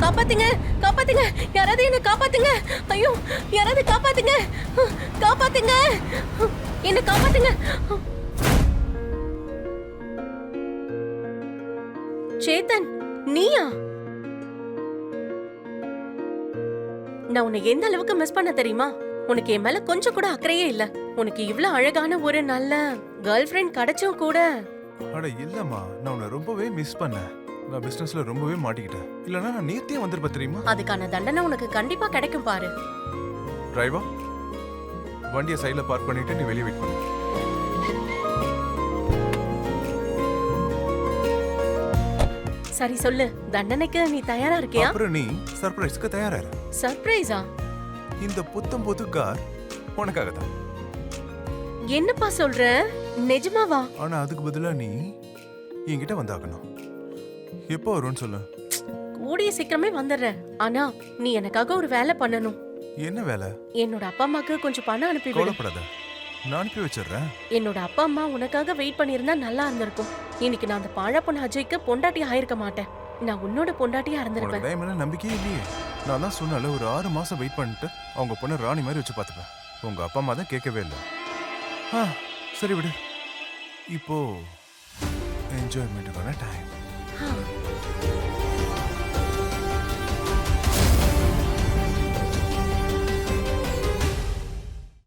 காப்பாத்துங்க, காப்பாத்துங்க, யாராவது என்ன காப்பாத்துங்க. ஐயோ, யாராவது காப்பாத்துங்க, காப்பாத்துங்க, என்ன காப்பாத்துங்க. சேத்தன், நீயா? நான் உன்னை எந்த அளவுக்கு மிஸ் பண்ண தெரியுமா? உனக்கு என் மேல கொஞ்சம் கூட அக்கறையே இல்ல. உனக்கு இவ்ளோ அழகான ஒரு நல்ல கேர்ள் ஃப்ரெண்ட் கிடைச்சும் கூட. அட இல்லம்மா, நான் உன்னை ரொம்பவே மிஸ் பண்ணேன். நான் பிசினஸ்ல ரொம்பவே மாட்டிக்கிட்டேன். இல்லனா நான் நேர்த்தியா வந்திருப்பேன் தெரியுமா? அதுக்கான தண்டனை உனக்கு கண்டிப்பா கிடைக்கும் பாரு. டிரைவர், வண்டியை சைடுல பார்க் பண்ணிட்டு நீ வெளியே வெயிட் பண்ணு. சரி சொல்லு, தண்டனைக்கு நீ தயாரா இருக்கியா? அப்புறம் நீ சர்ப்ரைஸ்க்கு தயாரா இரு. சர்ப்ரைஸா? இந்த புத்தம் புது கார் உனக்காக தான். என்னப்பா சொல்ற? நிஜமாவா? ஆனா அதுக்கு பதிலா நீ என்கிட்ட வந்தாகணும். எப்போ வரும்னு சொல்லு. கூடிய சீக்கிரமே வந்துடுறேன். ஆனா நீ எனக்காக ஒரு வேலை பண்ணணும். என்ன வேலை? என்னோட அப்பா அம்மாக்கு கொஞ்சம் பணம் அனுப்பி விடு. கவலைப்படாத, நான் அனுப்பி வச்சிடுறேன். என்னோட அப்பா அம்மா உனக்காக வெயிட் பண்ணியிருந்தா நல்லா இருந்திருக்கும். இன்னைக்கு நான் அந்த பாழா பொண்ணு அஜய்க்கு பொண்டாட்டி ஆயிருக்க மாட்டேன். நான் உன்னோட பொண்டாட்டியா உனக்கு இருந்திருப்பேன். தான் என் மேல நம்பிக்கையே இல்லையே. நான் தான் சொன்னால ஒரு 6 மாசம் வெயிட் பண்ணிட்டு அவங்க பொண்ணு ராணி மாதிரி வச்சு பார்த்துப்பேன். உங்க அப்பா அம்மா தான் கேட்கவே இல்லை. சரி விடு. இப்போ என்ஜாய்மெண்ட்டுக்கான டைம். ஆ.